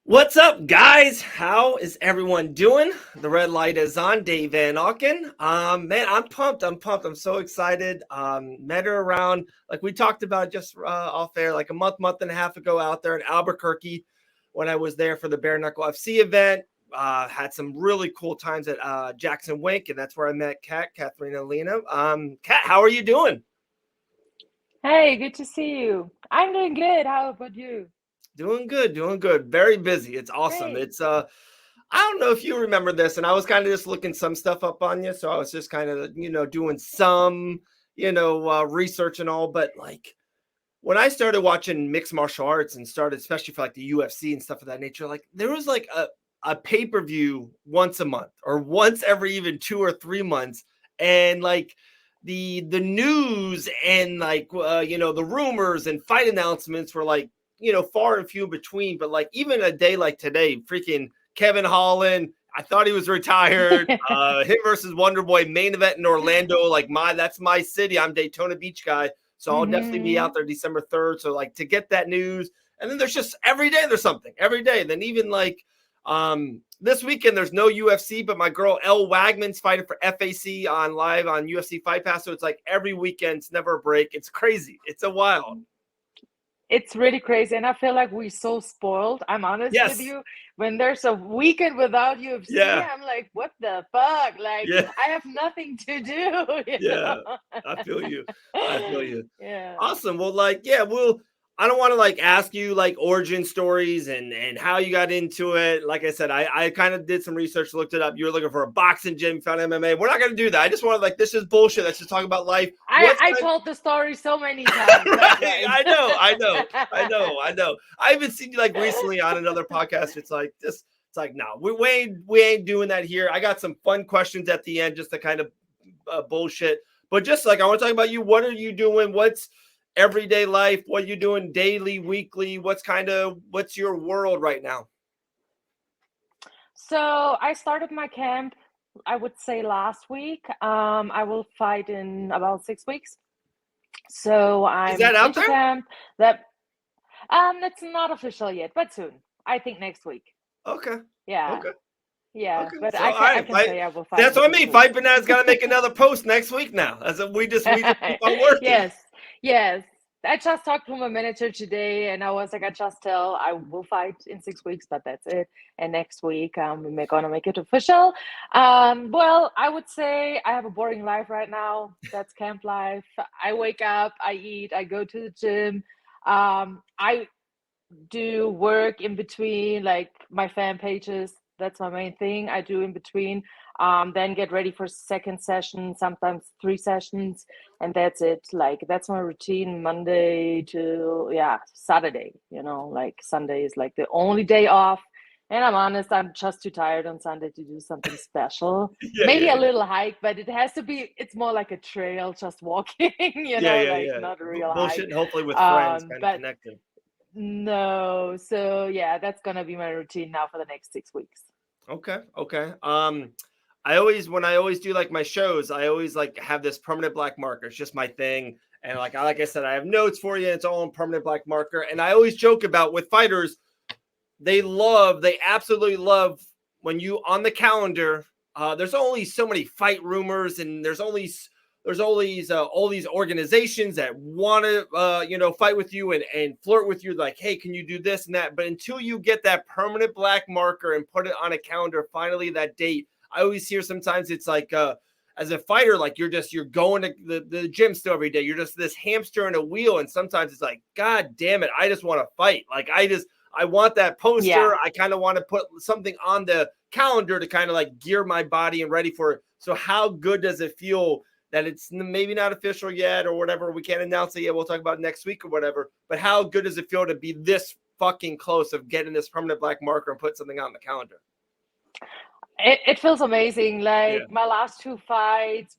What's up, guys? How is everyone doing? The red light is on. Dave Van Auken. Man, I'm pumped. I'm pumped. I'm so excited. Met her around, like we talked about just off air, like a month and a half ago out there in Albuquerque when I was there for the Bare Knuckle FC event. Had some really cool times at Jackson Wink, and that's where I met Katharina Lehner. Kat, how are you doing? Hey, good to see you. I'm doing good. How about you? Doing good, doing good. Very busy. It's awesome. Great. I don't know if you remember this, and I was kind of just looking some stuff up on you, so I was just kind of doing some research and all. But like when I started watching mixed martial arts and started, especially for like the UFC and stuff of that nature, like there was like a pay per view once a month or once every even 2 or 3 months, and like the news and like the rumors and fight announcements were like far and few between. But like even a day like today, freaking Kevin Holland, I thought he was retired. Him versus Wonder Boy main event in Orlando. Like that's my city. I'm Daytona Beach guy, so I'll definitely be out Mm-hmm. there December 3rd. So like to get that news, and then there's just every day there's something every day. And then even like this weekend there's no UFC, but my girl Elle Wagman's fighting for FAC on live on UFC Fight Pass. So it's like every weekend, it's never a break. It's crazy. It's a wild. It's really crazy, and I feel like we're so spoiled. I'm honest with Yes. you. When there's a weekend without UFC, Yeah. I'm like, what the fuck? Like, Yeah. I have nothing to do, you Yeah. I feel you. I feel know? you. Yeah. Awesome. Well, like, yeah, I don't want to like ask you like origin stories and how you got into it. Like I said, I kind of did some research, looked it up. You were looking for a boxing gym, found MMA. We're not gonna do that. I just want to like this is bullshit. Let's just talk about life. I What's I kind told the story so many times. That's right? why. I know. I even seen you like recently on another podcast. It's like this. It's like no, we ain't doing that here. I got some fun questions at the end just to kind of bullshit. But just like I want to talk about you. What are you doing? What's everyday life? What are you doing daily, weekly? What's your world right now? So I started my camp, I would say last week. I will fight in about 6 weeks. So Is I'm that out into there? camp. That's not official yet, but soon. I think next week. Okay. Yeah, Okay. yeah. Okay. But So all I right, can say I will fight that's in what I six mean. Fight weeks. Banana's got to make another post next week now. As a, we just keep on working. Yes, yes. I just talked to my manager today, and I was like, I just tell I will fight in 6 weeks, but that's it. And next week, we're gonna make it official. Well, I would say I have a boring life right now. That's camp life. I wake up, I eat, I go to the gym. I do work in between, like my fan pages. That's my main thing. I do in between. Then get ready for second session, sometimes 3 sessions, and that's it. Like that's my routine, Monday to Saturday. Like Sunday is like the only day off. And I'm honest, I'm just too tired on Sunday to do something special. Yeah, Maybe yeah, a yeah, little hike, but it has to be. It's more like a trail, just walking. yeah, yeah, Like yeah. not a real Bullshit, hike. and hopefully with friends, kind of But connecting. no. So yeah, that's gonna be my routine now for the next 6 weeks. Okay, okay. When I always do like my shows, I always like have this permanent black marker. It's just my thing. And like I said, I have notes for you. It's all in permanent black marker. And I always joke about with fighters, they absolutely love when you on the calendar. There's only so many fight rumors, and there's always all these organizations that want to fight with you and flirt with you, like, hey, can you do this and that? But until you get that permanent black marker and put it on a calendar, finally that date. I always hear sometimes it's like as a fighter, like you're going to the gym still every day. You're just this hamster in a wheel, and sometimes it's like, God damn it, I just want to fight. Like I want that Yeah. poster. I kind of want to put something on the calendar to kind of like gear my body and ready for it. So how good does it feel that it's maybe not official yet or whatever? We can't announce it yet. We'll talk about it next week or whatever. But how good does it feel to be this fucking close of getting this permanent black marker and put something on the calendar? It feels amazing. Yeah. Like my last two fights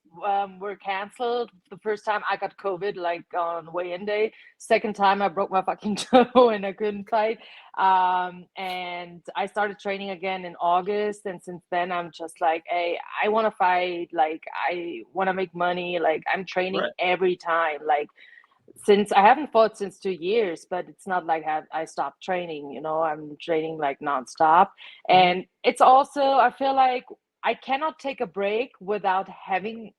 were canceled. The first time I got COVID, like on weigh-in day. Second time I broke my fucking toe and I couldn't fight. And I started training again in August. And since then, I'm just like, hey, I want to fight. Like I want to make money. Like I'm training Right. every time. Like since I haven't fought since 2 years, but it's not like I stopped training, I'm training like nonstop. Mhm. And it's also, I feel like I cannot take a break without having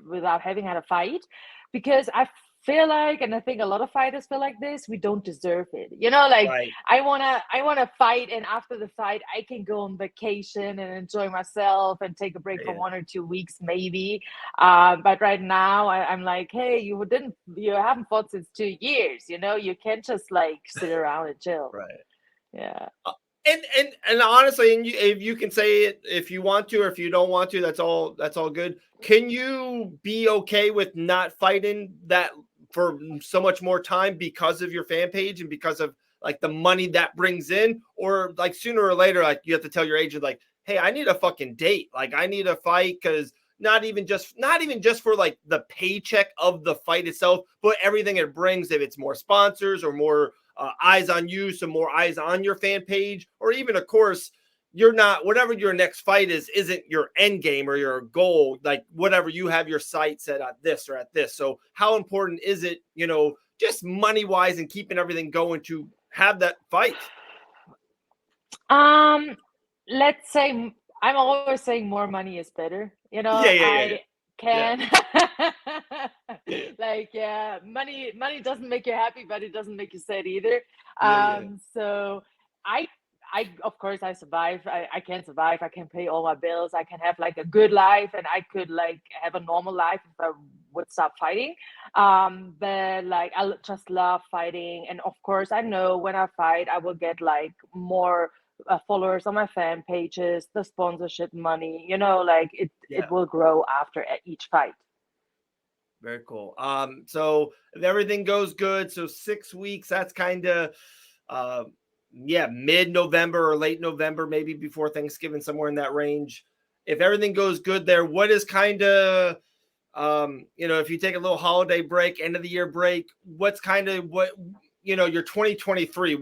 without having had a fight, because I feel like, and I think a lot of fighters feel like this, we don't deserve it. Like Right. I wanna fight, and after the fight I can go on vacation and enjoy myself and take a break for Yeah. 1 or 2 weeks maybe. But right now I'm like, hey, you haven't fought since 2 years. You can't just like sit around and chill. Right. Yeah. And honestly, and if you can say it if you want to, or if you don't want to, that's all good. Can you be okay with not fighting that for so much more time because of your fan page and because of like the money that brings in, or like sooner or later, like you have to tell your agent, like, hey, I need a fucking date, like I need a fight, because not even just for like the paycheck of the fight itself, but everything it brings. If it's more sponsors or more eyes on you, some more eyes on your fan page, or even, of course, you're not, whatever your next fight isn't your end game or your goal, like whatever, you have your sight set at this or at this. So how important is it, just money wise and keeping everything going to have that fight? Um, let's say I'm always saying more money is better. Yeah, yeah, yeah, I yeah, can yeah, like, yeah, money doesn't make you happy, but it doesn't make you sad either. yeah, yeah, So I of course I survive. I can survive. I can pay all my bills. I can have like a good life, and I could like have a normal life if I would stop fighting. But like just love fighting, and of course I know when I fight I will get like more followers on my fan pages, the sponsorship money, like it yeah. will grow after each fight. Very cool. So if everything goes good, so 6 weeks, that's kind of uh yeah, mid-November or late November, maybe before Thanksgiving, somewhere in that range. If everything goes good there, what is kind of if you take a little holiday break, end of the year break, what's kind of what your 2023,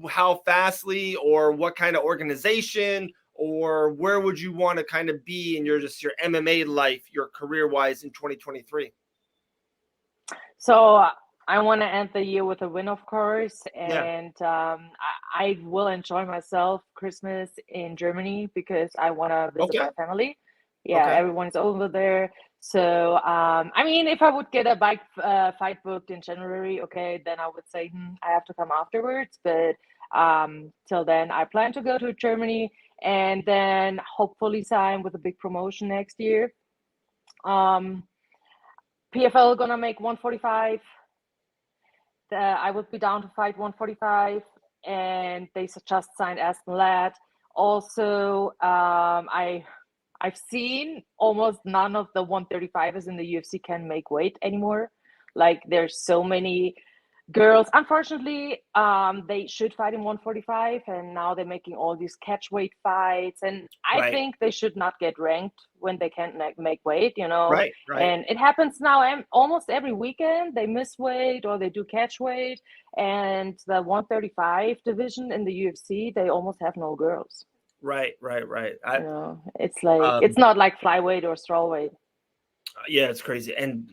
how fastly, or what kind of organization, or where would you want to kind of be in your MMA life, your career wise, in 2023? So I want to end the year with a win, of course, Yeah. and I will enjoy myself Christmas in Germany because I want to visit Okay. my family. Yeah, Okay. everyone's over there. So I mean, if I would get a bike fight booked in January, okay, then I would say I have to come afterwards. But till then, I plan to go to Germany and then hopefully sign with a big promotion next year. Um, PFL gonna make 145. I would be down to fight 145, and they just signed Aston Ladd. Also, I've seen almost none of the 135ers in the UFC can make weight anymore. Like there's so many girls. Unfortunately, they should fight in 145, and now they're making all these catch weight fights. And I Right. think they should not get ranked when they can't make weight. Right. Right. And it happens now almost every weekend. They miss weight or they do catch weight. And the 135 division in the UFC, they almost have no girls. Right. Right. Right. It's like it's Um, not like flyweight or strawweight. yeah, it's crazy. And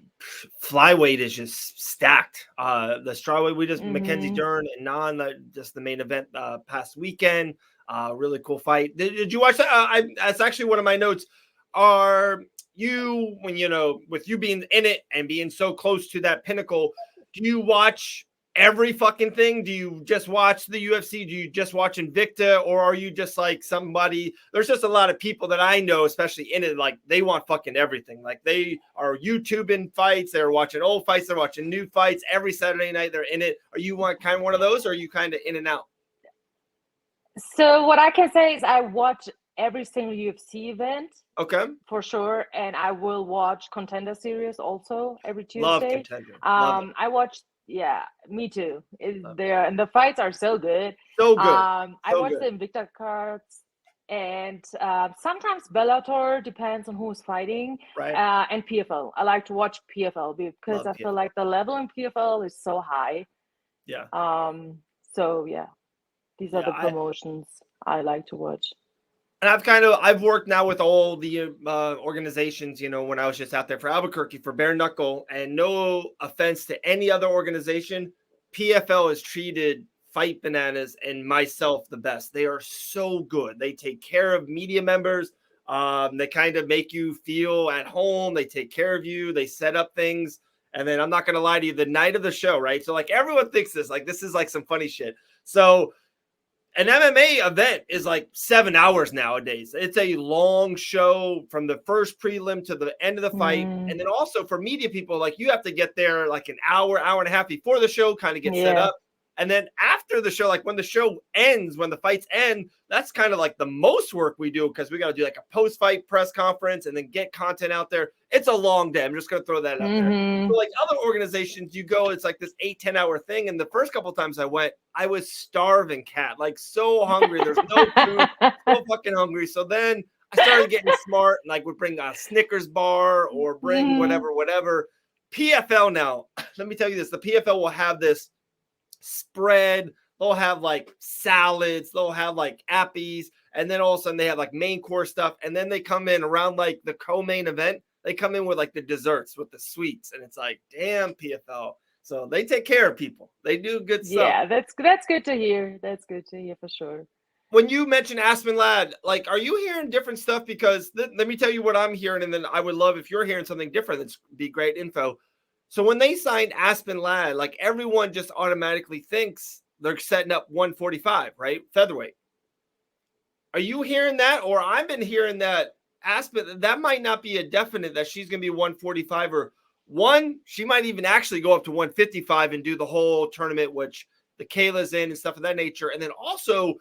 flyweight is just stacked. The strawweight, we just Mackenzie Mm-hmm. Dern and just the main event past weekend. Really cool fight. Did you watch that? That's actually one of my notes. Are you, when with you being in it and being so close to that pinnacle, do you watch every fucking thing? Do you just watch the UFC? Do you just watch Invicta, or are you just like somebody? There's just a lot of people that I know, especially in it, like they want fucking everything. Like they are YouTubing fights, they're watching old fights, they're watching new fights every Saturday night. They're in it. Are you kind of one of those, or are you kind of in and out? So what I can say is I watch every single UFC event Okay, for sure, and I will watch Contender Series also every love Tuesday. Contender, love it. I watched, yeah, me too. Love it. There and the fights are so good. So good, I so watch good. the Invicta cards, and sometimes Bellator depends on who's fighting, Right, and PFL. I like to watch PFL because love I feel PFL. like the level in PFL is so high. Yeah, So yeah, these are yeah. the promotions I like to watch. And I've worked now with all the organizations, when I was just out there for Albuquerque for bare knuckle, and no offense to any other organization, PFL has treated Fight Bananas and myself the best. They are so good. They take care of media members. They kind of make you feel at home. They take care of you. They set up things. And then I'm not going to lie to you, the night of the show, right? So like everyone thinks this is like some funny shit. So an MMA event is like 7 hours nowadays. It's a long show from the first prelim to the end of the fight. And then also for media people, like you have to get there like an hour, hour and a half before the show, kind of get set up. And then after the show, like when the show ends, when the fights end, that's kind of like the most work we do because we got to do like a post-fight press conference and then get content out there. It's a long day. I'm just going to throw that out there. So like other organizations, you go, it's like this 8-10 hour thing. And the first couple of times I went, I was starving, Kat, like so hungry. There's no food, so fucking hungry. So then I started getting smart and like would bring a Snickers bar or bring whatever. PFL now, let me tell you this, the PFL will have this spread. They'll have like salads, they'll have like appies, and then all of a sudden they have like main course stuff, and then they come in around like the co-main event, they come in with like the desserts with the sweets, and it's like, damn, PFL. So they take care of people. They do good stuff. Yeah, that's good to hear. That's good to hear for sure. When you mentioned Aspen Ladd, like, are you hearing different stuff? Because let me tell you what I'm hearing, and then I would love if you're hearing something different. That'd be great info. So when they signed Aspen Ladd, like everyone just automatically thinks they're setting up 145, right? Featherweight. Are you hearing that? Or I've been hearing that Aspen, that might not be a definite that she's going to be 145 or one. She might even actually go up to 155 and do the whole tournament, which the Kayla's in and stuff of that nature. And then also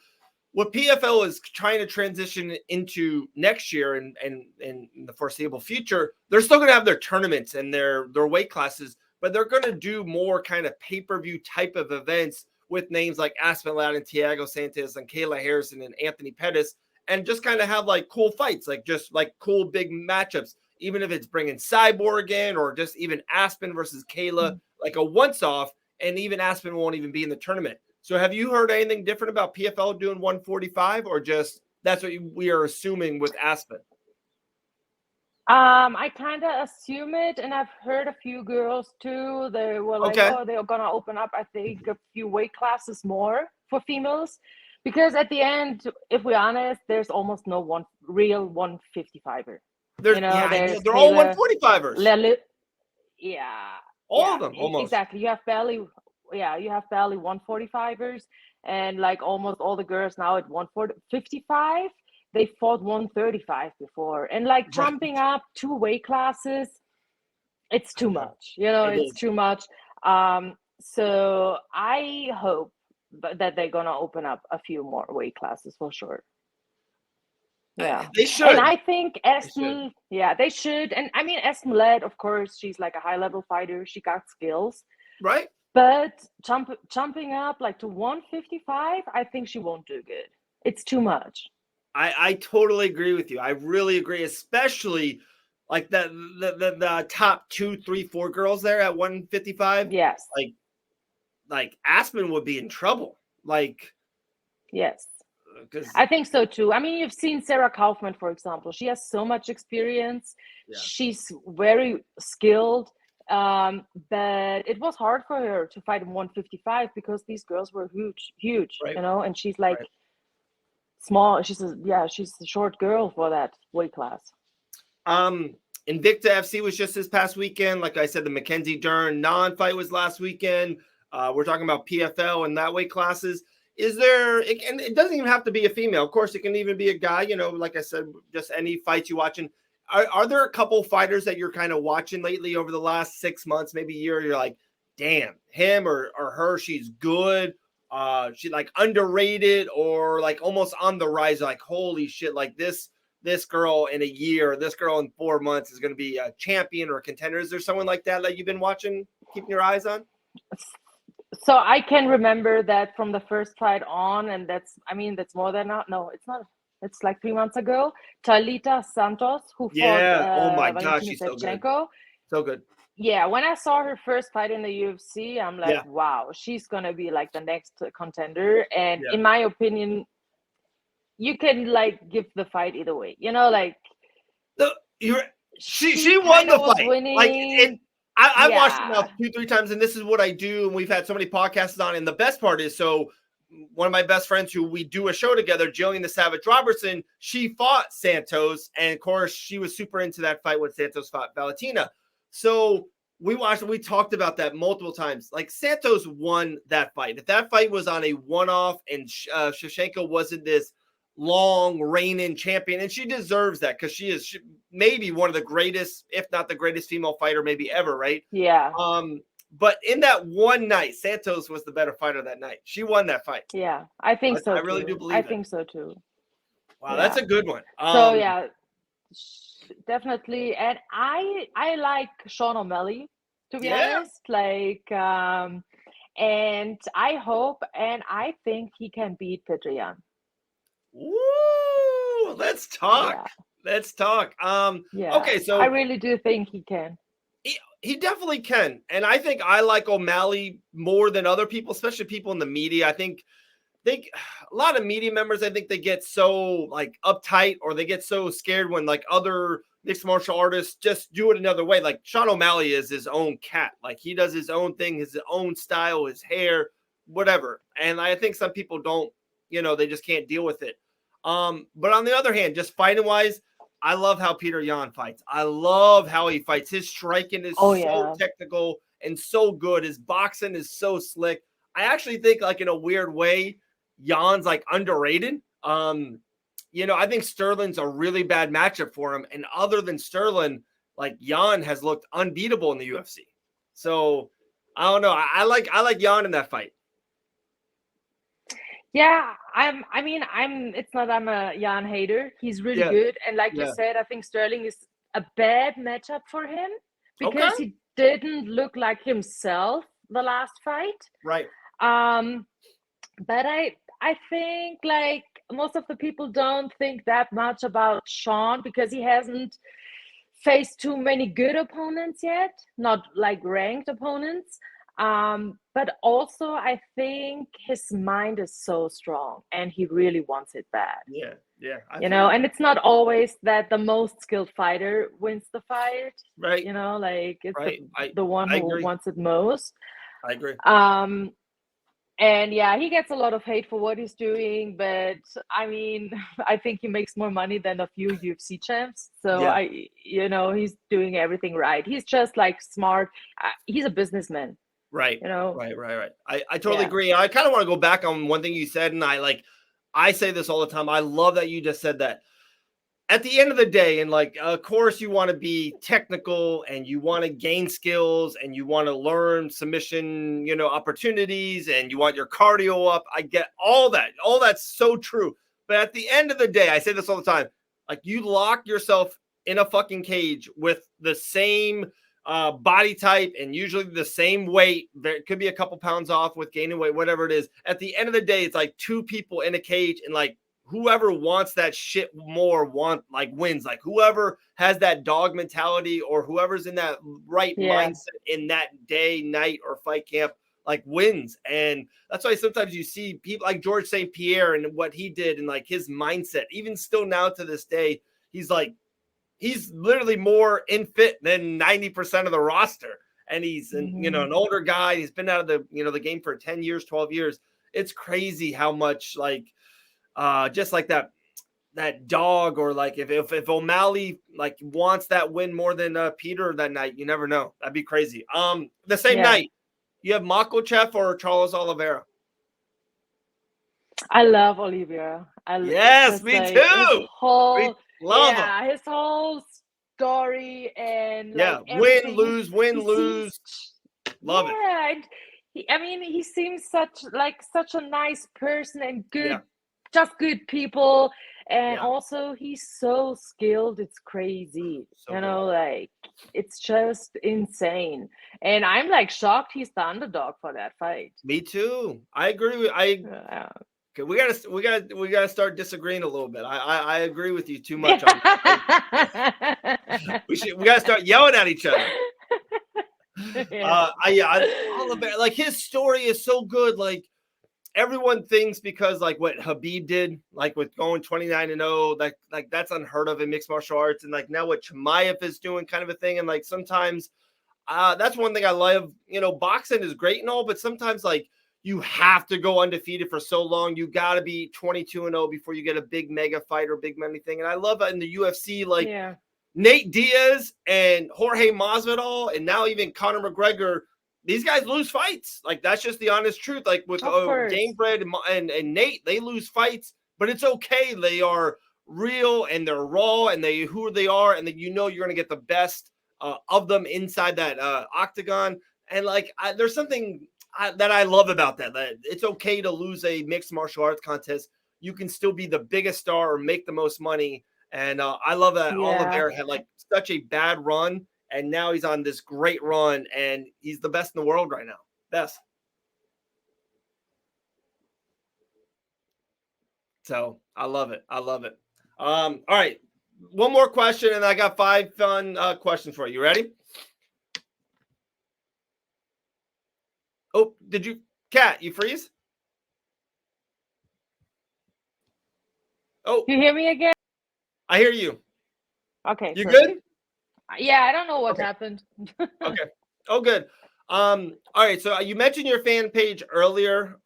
what PFL is trying to transition into next year and in the foreseeable future, they're still going to have their tournaments and their weight classes, but they're going to do more kind of pay-per-view type of events with names like Aspen Ladd and Thiago Santos and Kayla Harrison and Anthony Pettis, and just kind of have like cool fights, like just like cool big matchups, even if it's bringing Cyborg in or just even Aspen versus Kayla, like a once-off, and even Aspen won't even be in the tournament. So have you heard anything different about PFL doing 145, or just that's what we are assuming with Aspen? I kind of assume it, and I've heard a few girls too. They were like, oh, they're gonna open up, I think, a few weight classes more for females, because at the end, if we're honest, there's almost no one real 155er. They're all 145ers. All of them almost. Exactly. You have barely 145ers, and like almost all the girls now at 155. They fought 135 before, and like jumping up 2 weight classes, it's too much. It's too much. So I hope that they're gonna open up a few more weight classes for sure. Yeah, they should. And I think Aspen, they should. And I mean, Aspen Ladd, of course, she's like a high-level fighter. She got skills, right? But jumping up like to 155, I think she won't do good. It's too much. I totally agree with you. I really agree, especially like the top 2, 3, 4 girls there at 155. Yes. Like Aspen would be in trouble. Like, yes. I think so too. I mean, you've seen Sarah Kaufman, for example. She has so much experience. Yeah. She's very skilled. But it was hard for her to fight in 155 because these girls were huge, right. And she's like small. She's a short girl for that weight class. Invicta FC was just this past weekend. Like I said, the Mackenzie Dern non-fight was last weekend. We're talking about PFL and that weight classes. Is there, and it doesn't even have to be a female. Of course, it can even be a guy, like I said, just any fights you watching. Are there a couple fighters that you're kind of watching lately over the last 6 months, maybe a year? You're like, damn, him or her, she's good. She like underrated or like almost on the rise. Like, holy shit, like this girl in a year, this girl in 4 months is going to be a champion or a contender. Is there someone like that you've been watching, keeping your eyes on? So I can remember that from the first fight on, and that's more than no, it's not. It's like 3 months ago. Talita Santos, who fought oh my gosh, she's so good. So good. Yeah, when I saw her first fight in the UFC, I'm like, wow, she's gonna be like the next contender. And in my opinion, you can like give the fight either way. You know, like she won the was fight. winning. I watched it now Yeah. 2-3 times, and this is what I do. And we've had so many podcasts on. And the best part is, so one of my best friends who we do a show together, Jillian the Savage Robertson, she fought Santos. And of course, she was super into that fight when Santos fought Valentina. So we watched, we talked about that multiple times. Like, Santos won that fight. If that fight was on a one-off and Shevchenko wasn't this long reigning champion, and she deserves that because she is maybe one of the greatest, if not the greatest female fighter maybe ever, right? Yeah. But in that one night, Santos was the better fighter that night. She won that fight. Yeah, I think so. I really do believe I it. think so too. Wow, that's a good one. So yeah, definitely. And I like Sean O'Malley, to be honest. Like, and I hope and I think he can beat Petr Yan. Woo! Let's talk. Yeah. Let's talk. Yeah. Okay, so I really do think he can. He definitely can. And I think I like O'Malley more than other people, especially people in the media. I think a lot of media members, I think they get so like uptight, or they get so scared when like other mixed martial artists just do it another way. Like Sean O'Malley is his own cat. Like, he does his own thing, his own style, his hair, whatever. And I think some people don't, they just can't deal with it. But on the other hand, just fighting wise, I love how Petr Yan fights. I love how he fights. His striking is so technical and so good. His boxing is so slick. I actually think, like, in a weird way, Jan's like underrated. I think Sterling's a really bad matchup for him. And other than Sterling, like, Jan has looked unbeatable in the UFC. So I don't know. I like Jan in that fight. Yeah, I'm a Jan hater. He's really good. And like you said, I think Sterling is a bad matchup for him because he didn't look like himself the last fight. Right. But I think like most of the people don't think that much about Sean because he hasn't faced too many good opponents yet, not like ranked opponents. But also I think his mind is so strong and he really wants it bad. Yeah. And it's not always that the most skilled fighter wins the fight. Right. Like it's the one who wants it most. I agree. And yeah, he gets a lot of hate for what he's doing, but I mean, I think he makes more money than a few UFC champs. So he's doing everything right. He's just like smart. He's a businessman. Right. Right. I totally agree. I kind of want to go back on one thing you said. And I say this all the time. I love that you just said that. At the end of the day, and like, of course, you want to be technical and you want to gain skills and you want to learn submission, opportunities, and you want your cardio up. I get all that. All that's so true. But at the end of the day, I say this all the time. Like, you lock yourself in a fucking cage with the same body type and usually the same weight. There could be a couple pounds off with gaining weight, whatever it is. At the end of the day, it's like two people in a cage, and like, whoever wants that shit more wins. Like, whoever has that dog mentality or whoever's in that right mindset in that day, night, or fight camp, like, wins. And that's why sometimes you see people like George St. Pierre and what he did and like his mindset, even still now to this day, he's literally more in fit than 90% of the roster. And he's an older guy. He's been out of the game for 10 years, 12 years. It's crazy how much just like that dog, or like if O'Malley like wants that win more than Peter that night, you never know. That'd be crazy. The same night, you have Makhachev or Charles Oliveira. I love Oliveira. Yes, me too. His whole story and win, lose. Love it. And he seems such a nice person and good. Just good people, and also he's so skilled. It's crazy, it's just insane. And I'm like shocked he's the underdog for that fight. Me too. I agree. Okay, we gotta start disagreeing a little bit. I agree with you too much. We gotta start yelling at each other. Oliver, like, his story is so good. Like, everyone thinks because like what Habib did, like with going 29-0, like that's unheard of in mixed martial arts, and like now what Chimaev is doing, kind of a thing. And like sometimes that's one thing I love. Boxing is great and all, but sometimes like you have to go undefeated for so long. You got to be 22-0 before you get a big mega fight or big money thing. And I love that in the UFC, like Nate Diaz and Jorge Masvidal, and now even Conor McGregor. These guys lose fights. Like, that's just the honest truth. Like with Gamebred and Nate, they lose fights, but it's okay. They are real and they're raw and they who they are, and then you're going to get the best of them inside that octagon. And like, there's something that I love about that it's okay to lose a mixed martial arts contest. You can still be the biggest star or make the most money. And I love that Oliveira had like such a bad run, and now he's on this great run, and he's the best in the world right now. Best. So I love it. I love it. All right. One more question, and I got 5 fun questions for you. You ready? Oh, did you, Kat, you freeze? Oh. You hear me again? I hear you. Okay. You good? Yeah, I don't know what happened. Okay. Oh, good. All right. So you mentioned your fan page earlier.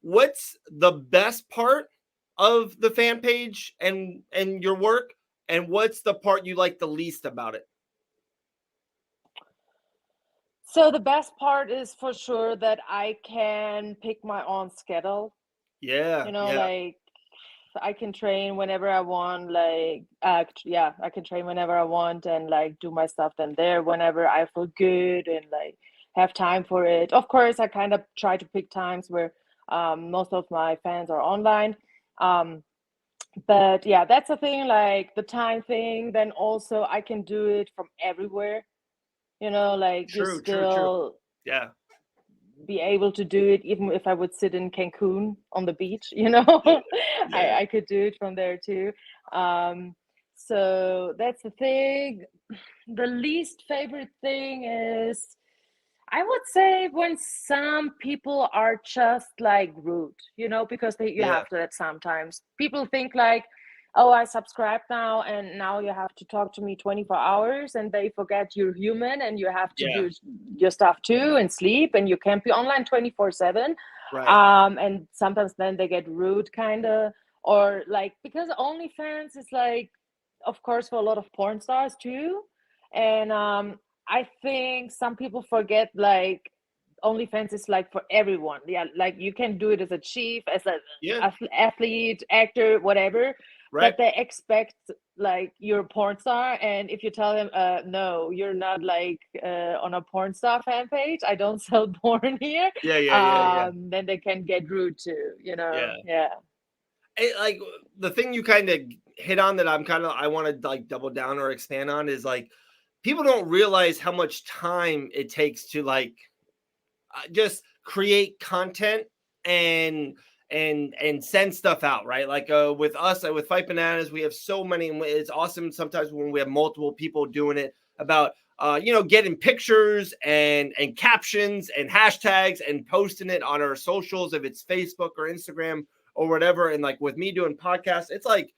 What's the best part of the fan page and your work, and what's the part you like the least about it? So the best part is for sure that I can pick my own schedule. Yeah. Like I can train whenever I want, like I can train whenever I want and like do my stuff then there whenever I feel good and like have time for it. Of course, I kind of try to pick times where most of my fans are online. But yeah, that's the thing, like the time thing. Then also I can do it from everywhere, like you still be able to do it even if I would sit in Cancun on the beach, I could do it from there too. So that's the thing. The least favorite thing is, I would say, when some people are just like rude, because you have to that sometimes. People think like, oh, I subscribed now and now you have to talk to me 24 hours, and they forget you're human and you have to do your stuff too and sleep, and you can't be online 24/7. Right. And sometimes then they get rude kind of, or like, because OnlyFans is like, of course, for a lot of porn stars too. And I think some people forget like OnlyFans is like for everyone. Yeah, like you can do it as a chief, as an athlete, actor, whatever. Right. But they expect like you're a porn star, and if you tell them, no, you're not like on a porn star fan page, I don't sell porn here. Then they can get rude too. Yeah. Like the thing you kind of hit on that I want to like double down or expand on is like, people don't realize how much time it takes to like just create content and send stuff out, right? Like with us, with Fight Bananas, we have so many. It's awesome sometimes when we have multiple people doing it about getting pictures and captions and hashtags and posting it on our socials, if it's Facebook or Instagram or whatever. And like with me doing podcasts, it's like,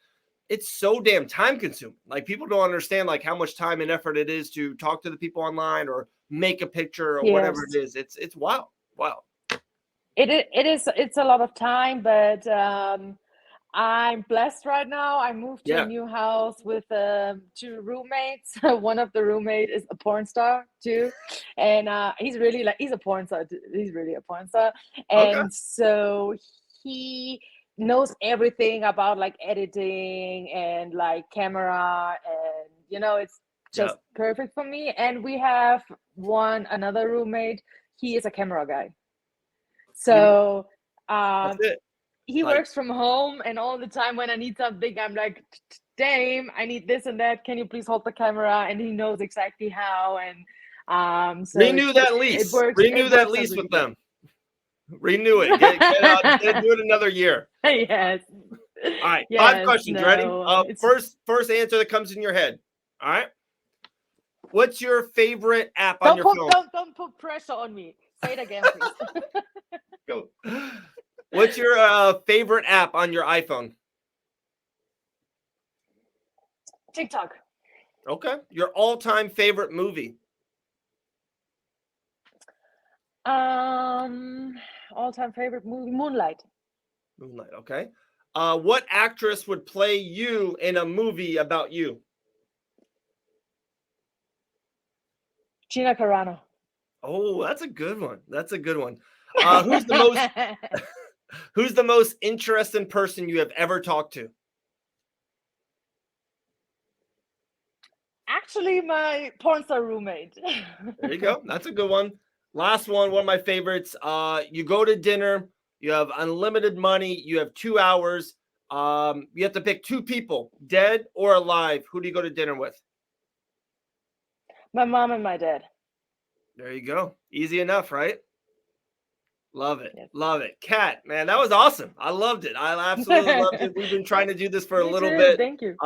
it's so damn time consuming. Like people don't understand like how much time and effort it is to talk to the people online or make a picture or whatever it is. It's wild. Wow. It's a lot of time, but I'm blessed right now. I moved to a new house with 2 roommates. One of the roommates is a porn star too, and he's a porn star. He's really a porn star, and so he knows everything about like editing and like camera, and it's just perfect for me. And we have another roommate. He is a camera guy, so he works from home, and all the time when I need something, I'm like, Dame, I need this and that. Can you please hold the camera? And he knows exactly how. And so renew that lease. Renew that lease with them. Renew it. Get do it another year. Yes. All right. 5 questions. Ready? First answer that comes in your head. All right. What's your favorite app on your phone? Don't put pressure on me. Say it again, please. Go. What's your favorite app on your iPhone? TikTok. Okay. Your all-time favorite movie? All-time favorite movie, Moonlight. Moonlight. Okay. What actress would play you in a movie about you? Gina Carano. Oh, that's a good one. That's a good one. Who's the most Who's the most interesting person you have ever talked to? Actually, my porn star roommate. There you go. That's a good one. Last one of my favorites. You go to dinner, you have unlimited money, you have 2 hours. You have to pick 2 people, dead or alive. Who do you go to dinner with? My mom and my dad. There you go. Easy enough, right? Love it. Yes. Love it. Kat, man, that was awesome. I loved it. I absolutely loved it. We've been trying to do this for a Me little too. bit. Thank you.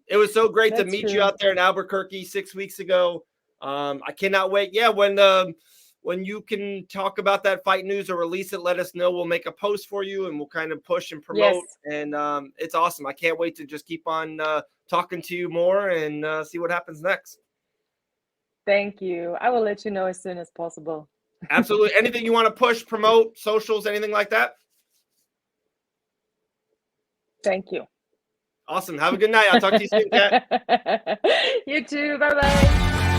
It was so great to That's meet true. you out there in Albuquerque 6 weeks ago. I cannot wait. Yeah, when you can talk about that fight news or release it, let us know. We'll make a post for you and we'll kind of push and promote. Yes. And it's awesome. I can't wait to just keep on talking to you more and see what happens next. Thank you. I will let you know as soon as possible. Absolutely. Anything you want to push, promote, socials, anything like that? Thank you. Awesome. Have a good night. I'll talk to you soon, Kat. You too. Bye-bye.